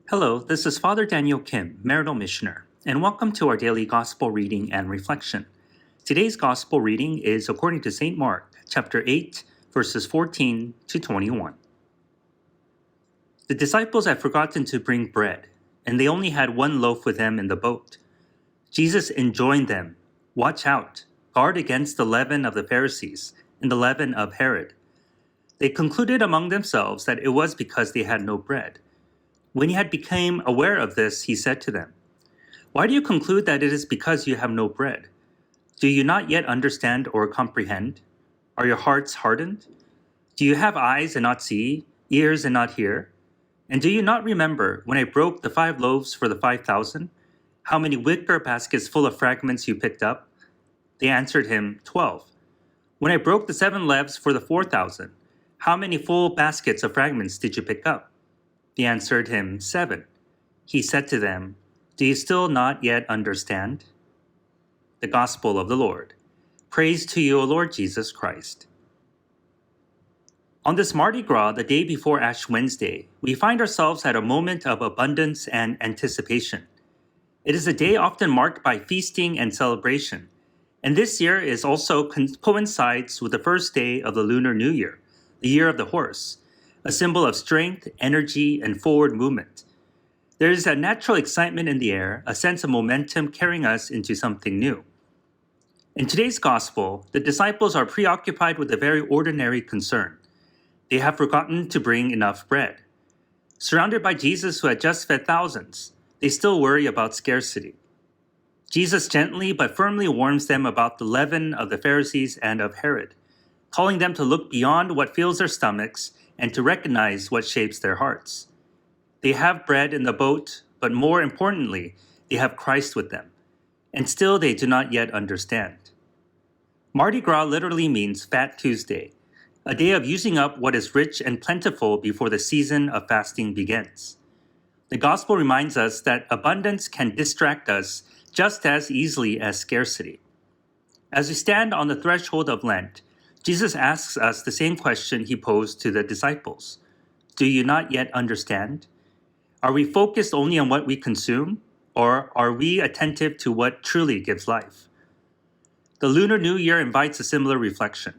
Hello, this is Father Daniel Kim, Maryknoll Missioner, and welcome to our daily Gospel reading and reflection. Today's Gospel reading is according to St. Mark, chapter 8, verses 14 to 21. The disciples had forgotten to bring bread, and they only had one loaf with them in the boat. Jesus enjoined them, "Watch out, guard against the leaven of the Pharisees and the leaven of Herod." They concluded among themselves that it was because they had no bread. When he had become aware of this, he said to them, "Why do you conclude that it is because you have no bread? Do you not yet understand or comprehend? Are your hearts hardened? Do you have eyes and not see, ears and not hear? And do you not remember when I broke the 5 loaves for the 5,000, how many wicker baskets full of fragments you picked up?" They answered him, 12. "When I broke the 7 loaves for the 4,000, how many full baskets of fragments did you pick up?" They answered him, 7. He said to them, "Do you still not yet understand?" The Gospel of the Lord. Praise to you, O Lord Jesus Christ. On this Mardi Gras, the day before Ash Wednesday, we find ourselves at a moment of abundance and anticipation. It is a day often marked by feasting and celebration, and this year is also coincides with the first day of the Lunar New Year, the Year of the Horse, a symbol of strength, energy, and forward movement. There is a natural excitement in the air, a sense of momentum carrying us into something new. In today's Gospel, the disciples are preoccupied with a very ordinary concern. They have forgotten to bring enough bread. Surrounded by Jesus who had just fed thousands, they still worry about scarcity. Jesus gently but firmly warns them about the leaven of the Pharisees and of Herod, calling them to look beyond what fills their stomachs and to recognize what shapes their hearts. They have bread in the boat, but more importantly, they have Christ with them, and still they do not yet understand. Mardi Gras literally means Fat Tuesday, a day of using up what is rich and plentiful before the season of fasting begins. The Gospel reminds us that abundance can distract us just as easily as scarcity. As we stand on the threshold of Lent, Jesus asks us the same question he posed to the disciples. Do you not yet understand? Are we focused only on what we consume, or are we attentive to what truly gives life? The Lunar New Year invites a similar reflection.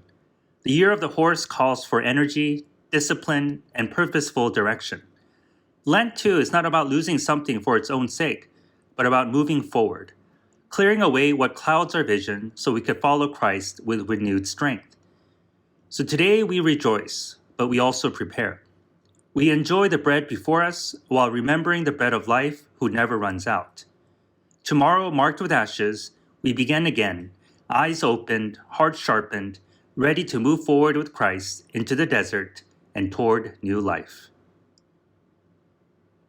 The Year of the Horse calls for energy, discipline, and purposeful direction. Lent, too, is not about losing something for its own sake, but about moving forward, clearing away what clouds our vision so we could follow Christ with renewed strength. So today we rejoice, but we also prepare. We enjoy the bread before us while remembering the bread of life who never runs out. Tomorrow, marked with ashes, we begin again, eyes opened, hearts sharpened, ready to move forward with Christ into the desert and toward new life.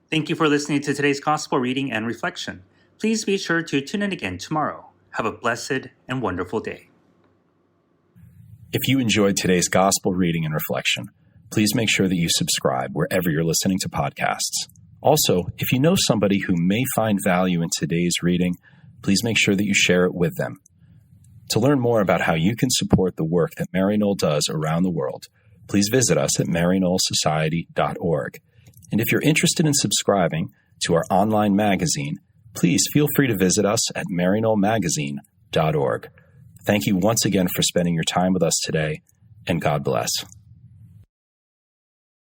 Thank you for listening to today's Gospel reading and reflection. Please be sure to tune in again tomorrow. Have a blessed and wonderful day. If you enjoyed today's Gospel reading and reflection, please make sure that you subscribe wherever you're listening to podcasts. Also, if you know somebody who may find value in today's reading, please make sure that you share it with them. To learn more about how you can support the work that Maryknoll does around the world, please visit us at maryknollsociety.org. And if you're interested in subscribing to our online magazine, please feel free to visit us at maryknollmagazine.org. Thank you once again for spending your time with us today, and God bless.